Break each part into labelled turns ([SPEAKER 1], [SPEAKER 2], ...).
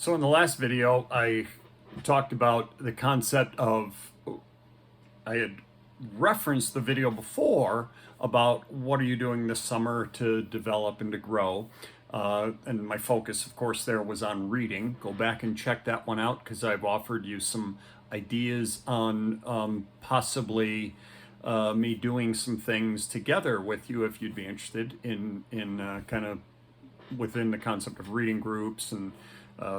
[SPEAKER 1] So in the last video, I talked about the concept of, I had referenced the video before about what are you doing this summer to develop and to grow. And my focus, of course, there was on reading. Go back and check that one out because I've offered you some ideas on possibly me doing some things together with you if you'd be interested in kind of within the concept of reading groups and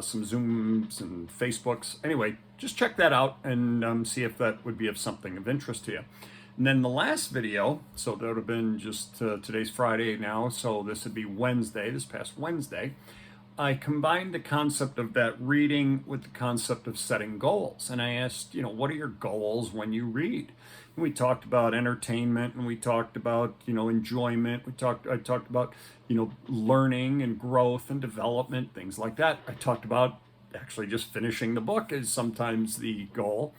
[SPEAKER 1] some Zooms and Facebooks. Anyway, just check that out and see if that would be of something of interest to you. And then the last video, so that would have been just today's Friday now, so this would be Wednesday, this past Wednesday. I combined the concept of that reading with the concept of setting goals. And I asked, what are your goals when you read? And we talked about entertainment and we talked about, enjoyment. I talked about, learning and growth and development, things like that. I talked about actually just finishing the book is sometimes the goal.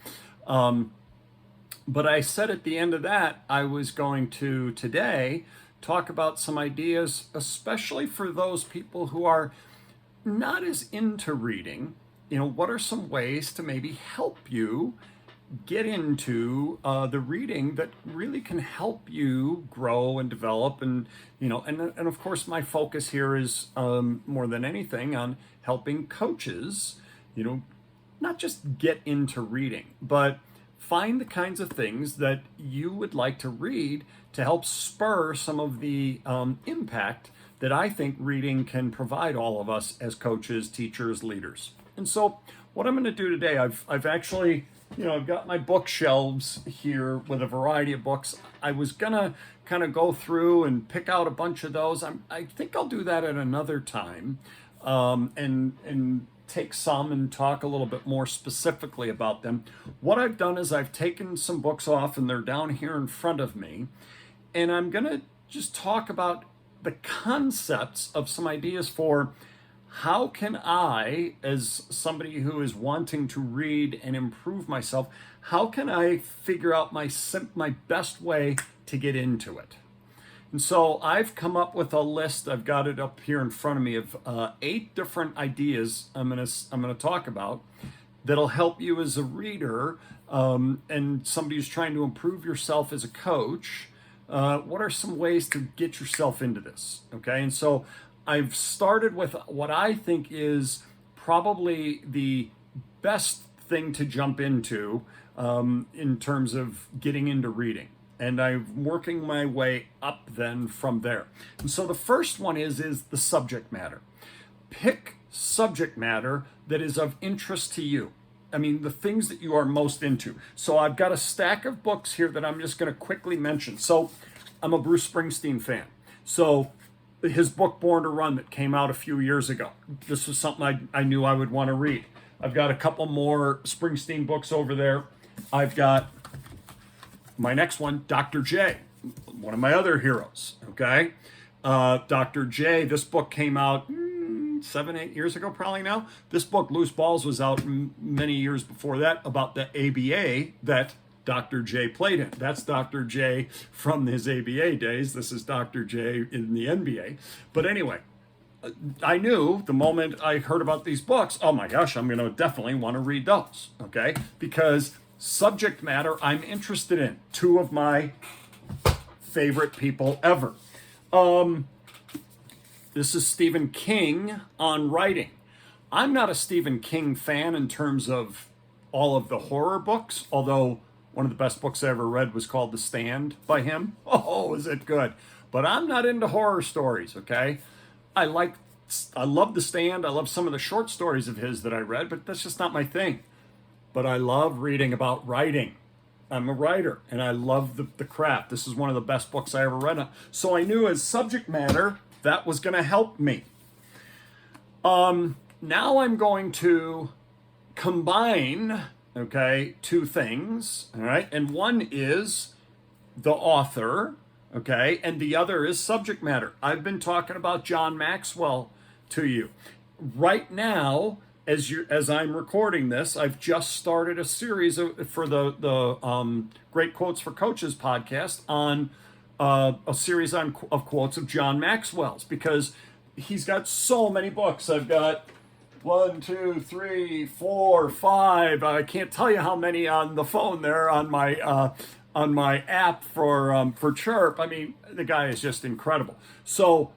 [SPEAKER 1] But I said at the end of that, I was going to today talk about some ideas, especially for those people who are not as into reading. What are some ways to maybe help you get into the reading that really can help you grow and develop? And of course my focus here is more than anything on helping coaches, not just get into reading, but find the kinds of things that you would like to read to help spur some of the impact that I think reading can provide all of us as coaches, teachers, leaders. And so what I'm going to do today, I've actually, I've got my bookshelves here with a variety of books. I was going to kind of go through and pick out a bunch of those. I think I'll do that at another time and take some and talk a little bit more specifically about them. What I've done is I've taken some books off and they're down here in front of me. And I'm going to just talk about the concepts of some ideas for how can I, as somebody who is wanting to read and improve myself, how can I figure out my best way to get into it? And so I've come up with a list. I've got it up here in front of me of 8 different ideas I'm gonna talk about that'll help you as a reader and somebody who's trying to improve yourself as a coach. What are some ways to get yourself into this? Okay, and so I've started with what I think is probably the best thing to jump into in terms of getting into reading. And I'm working my way up then from there. And so the first one is the subject matter. Pick subject matter that is of interest to you. I mean, the things that you are most into. So I've got a stack of books here that I'm just going to quickly mention. So I'm a Bruce Springsteen fan. So his book, Born to Run, that came out a few years ago. This was something I knew I would want to read. I've got a couple more Springsteen books over there. I've got my next one, Dr. J, one of my other heroes, okay? Dr. J, this book came out 7-8 years ago probably now. This book, Loose Balls, was out many years before that about the ABA that Dr. J played in. That's Dr. J from his ABA days. This is Dr. J in the NBA. But anyway, I knew the moment I heard about these books, oh my gosh, I'm going to definitely want to read those, okay? Because subject matter I'm interested in. 2 of my favorite people ever. This is Stephen King on writing. I'm not a Stephen King fan in terms of all of the horror books, although one of the best books I ever read was called The Stand by him. Oh, is it good? But I'm not into horror stories, okay? I love The Stand. I love some of the short stories of his that I read, but that's just not my thing. But I love reading about writing. I'm a writer, and I love the craft. This is one of the best books I ever read. So I knew as subject matter, that was going to help me. Now I'm going to combine, okay, 2 things, all right? And one is the author, okay? And the other is subject matter. I've been talking about John Maxwell to you. Right now, as I'm recording this, I've just started a series for the Great Quotes for Coaches podcast on a series of quotes of John Maxwell's, because he's got so many books. I've got 1, 2, 3, 4, 5. I can't tell you how many on the phone there on my app for Chirp. I mean, the guy is just incredible. So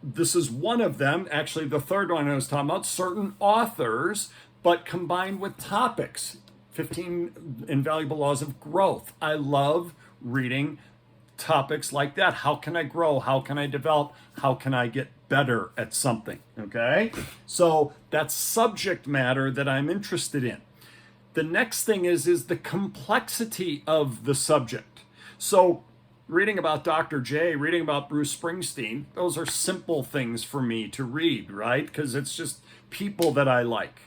[SPEAKER 1] this is one of them. Actually, the third one I was talking about, certain authors, but combined with topics. 15 Invaluable Laws of Growth. I love reading topics like that. How can I grow? How can I develop? How can I get better at something? Okay? So that's subject matter that I'm interested in. The next thing is the complexity of the subject. So reading about Dr. J, reading about Bruce Springsteen, those are simple things for me to read, right? Because it's just people that I like.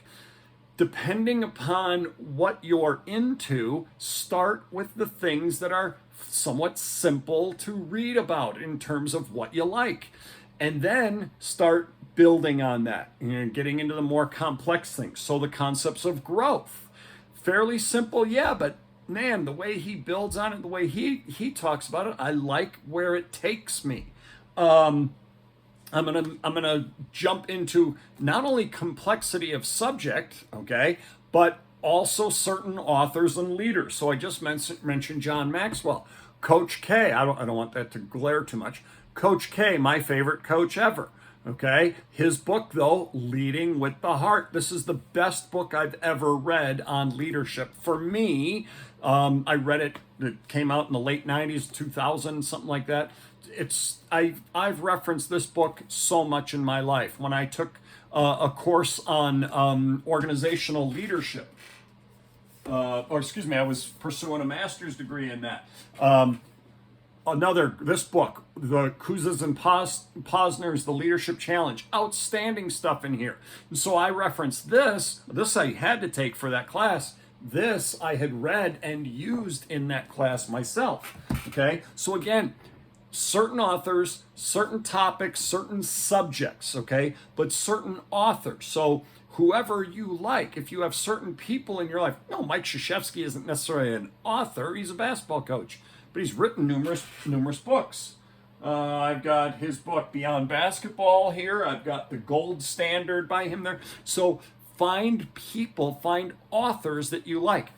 [SPEAKER 1] Depending upon what you're into, start with the things that are somewhat simple to read about in terms of what you like. And then start building on that, getting into the more complex things. So the concepts of growth, fairly simple, yeah, but man, the way he builds on it, the way he talks about it, I like where it takes me. I'm gonna jump into not only complexity of subject, okay, but also certain authors and leaders. So I just mentioned John Maxwell, Coach K. I don't want that to glare too much. Coach K, my favorite coach ever. Okay, his book though, Leading with the Heart. This is the best book I've ever read on leadership for me. I read it. It came out in the late '90s, 2000, something like that. I've referenced this book so much in my life. When I took a course on organizational leadership, or excuse me, I was pursuing a master's degree in that. This book, the Kouzes and Posner's The Leadership Challenge, outstanding stuff in here. And so I referenced this I had to take for that class. This I had read and used in that class myself. Okay, so again, certain authors, certain topics, certain subjects, okay, but certain authors. So whoever you like, if you have certain people in your life, no, Mike Krzyzewski isn't necessarily an author, he's a basketball coach, but he's written numerous books. I've got his book Beyond Basketball here. I've got The Gold Standard by him there. So find people, find authors that you like.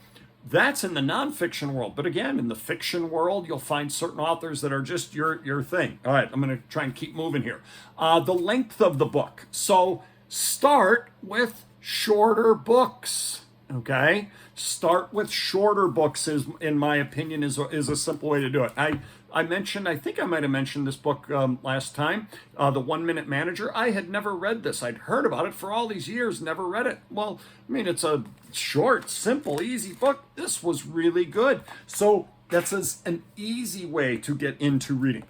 [SPEAKER 1] That's in the nonfiction world. But again, in the fiction world, you'll find certain authors that are just your thing. All right, I'm going to try and keep moving here. The length of the book. So start with shorter books. Okay, start with shorter books is, in my opinion, is a simple way to do it. I think I might have mentioned this book last time, The 1 Minute Manager. I had never read this. I'd heard about it for all these years, never read it. Well, I mean, it's a short, simple, easy book. This was really good. So that's an easy way to get into reading.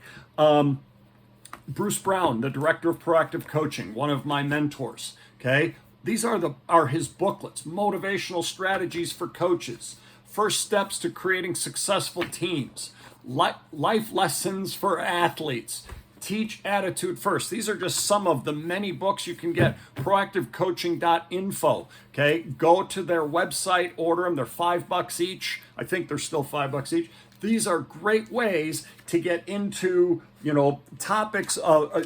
[SPEAKER 1] Bruce Brown, the director of proactive coaching, one of my mentors. Okay, these are his booklets: Motivational Strategies for Coaches, First Steps to Creating Successful Teams, Life Lessons for Athletes, Teach Attitude First. These are just some of the many books you can get. Proactivecoaching.info. Okay, go to their website, order them. They're $5 each. I think they're still $5 each. These are great ways to get into, topics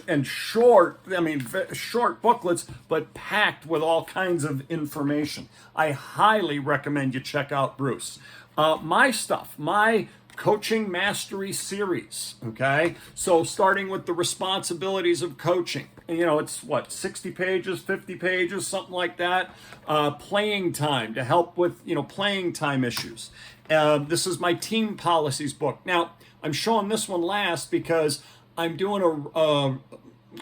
[SPEAKER 1] and short booklets, but packed with all kinds of information. I highly recommend you check out Bruce. My stuff, my Coaching Mastery series, okay? So starting with the responsibilities of coaching. It's 60 pages, 50 pages, something like that. Playing time to help with, playing time issues. This is my team policies book. Now, I'm showing this one last because I'm doing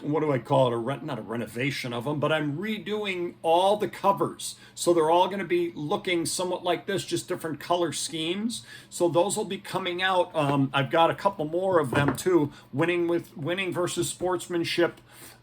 [SPEAKER 1] what do I call it? Not a renovation of them, but I'm redoing all the covers. So they're all going to be looking somewhat like this, just different color schemes. So those will be coming out. I've got a couple more of them too. Winning versus Sportsmanship,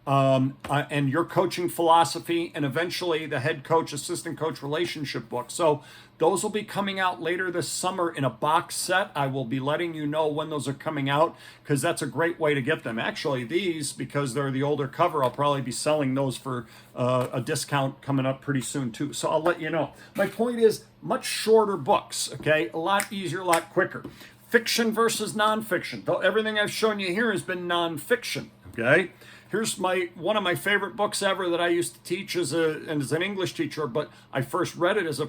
[SPEAKER 1] and Your Coaching Philosophy, and eventually the Head Coach, Assistant Coach Relationship book. So those will be coming out later this summer in a box set. I will be letting you know when those are coming out, because that's a great way to get them. Actually, these, because they're the older cover, I'll probably be selling those for a discount coming up pretty soon too. So I'll let you know. My point is, much shorter books, okay? A lot easier, a lot quicker. Fiction versus nonfiction. Though everything I've shown you here has been nonfiction, okay? here's one of my favorite books ever that I used to teach as an English teacher, but I first read it as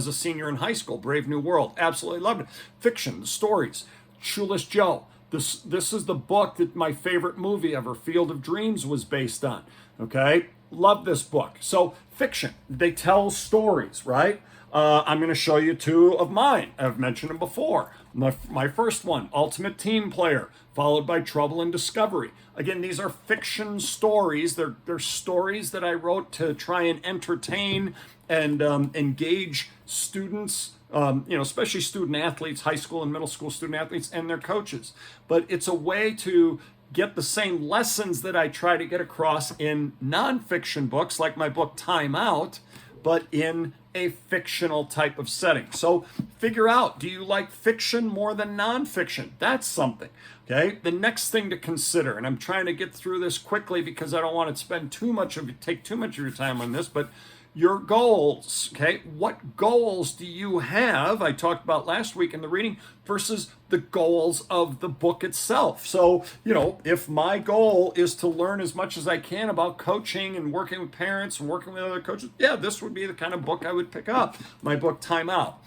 [SPEAKER 1] a senior in high school. Brave New World, absolutely loved it. Fiction, the stories. Shoeless Joe. This is the book that my favorite movie ever, Field of Dreams, was based on. Okay, love this book. So fiction, they tell stories, right? I'm going to show you two of mine. I've mentioned them before. My first one, Ultimate Team Player, followed by Trouble and Discovery. Again, these are fiction stories. They're stories that I wrote to try and entertain and engage students, especially student athletes, high school and middle school student athletes, and their coaches. But it's a way to get the same lessons that I try to get across in nonfiction books, like my book Time Out, but in a fictional type of setting. So figure out, do you like fiction more than nonfiction? That's something. Okay. The next thing to consider, and I'm trying to get through this quickly because I don't want to take too much of your time on this, but your goals. Okay. What goals do you have? I talked about last week in the reading versus the goals of the book itself. So, if my goal is to learn as much as I can about coaching and working with parents and working with other coaches, yeah, this would be the kind of book I would pick up. My book, Time Out.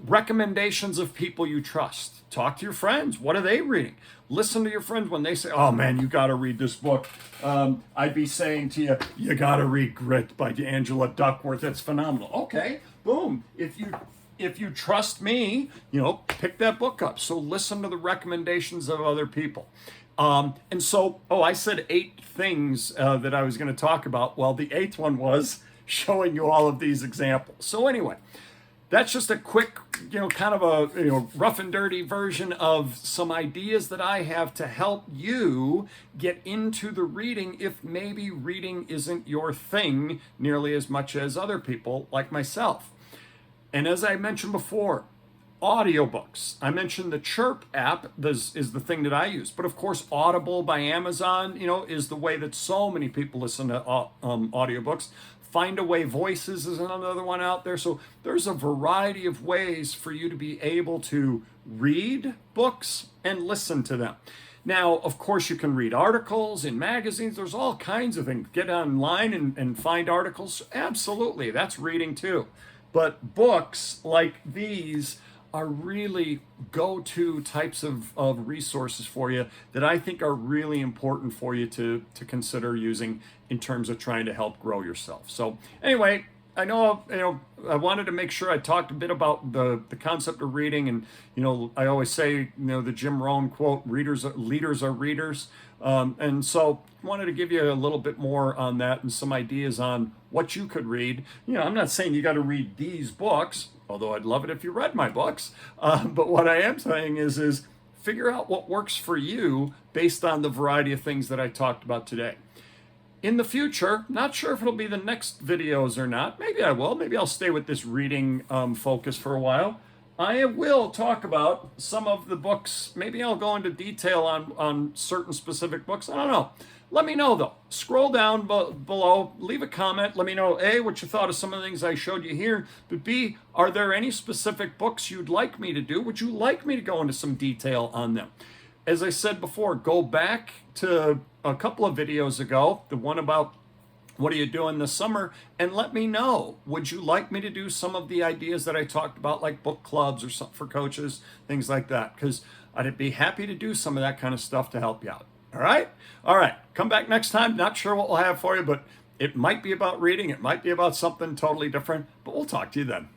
[SPEAKER 1] Recommendations of people you trust. Talk to your friends. What are they reading? Listen to your friends when they say, oh man, you got to read this book. I'd be saying to you, you got to read Grit by Angela Duckworth. It's phenomenal. Okay, boom. If you trust me, pick that book up. So listen to the recommendations of other people. I said 8 things that I was going to talk about. Well, the 8th one was showing you all of these examples. So anyway, that's just a quick, kind of a rough and dirty version of some ideas that I have to help you get into the reading if maybe reading isn't your thing nearly as much as other people like myself. And as I mentioned before, audiobooks. I mentioned the Chirp app is the thing that I use. But of course, Audible by Amazon, is the way that so many people listen to audiobooks. Findaway Voices is another one out there. So there's a variety of ways for you to be able to read books and listen to them. Now, of course, you can read articles in magazines. There's all kinds of things. Get online and find articles. Absolutely, that's reading too. But books like these are really go-to types of resources for you that I think are really important for you to consider using in terms of trying to help grow yourself. So anyway, I know, I wanted to make sure I talked a bit about the concept of reading, and I always say, the Jim Rohn quote, leaders are readers, and so wanted to give you a little bit more on that and some ideas on what you could read. I'm not saying you got to read these books, although I'd love it if you read my books, but what I am saying is figure out what works for you based on the variety of things that I talked about today. In the future, not sure if it'll be the next videos or not. Maybe I will. Maybe I'll stay with this reading focus for a while. I will talk about some of the books. Maybe I'll go into detail on certain specific books. I don't know. Let me know, though. Scroll down below, leave a comment. Let me know, A, what you thought of some of the things I showed you here, but B, are there any specific books you'd like me to do? Would you like me to go into some detail on them? As I said before, go back to a couple of videos ago, the one about what are you doing this summer, and let me know. Would you like me to do some of the ideas that I talked about, like book clubs or something for coaches, things like that? Because I'd be happy to do some of that kind of stuff to help you out. All right? All right. Come back next time. Not sure what we'll have for you, but it might be about reading. It might be about something totally different, but we'll talk to you then.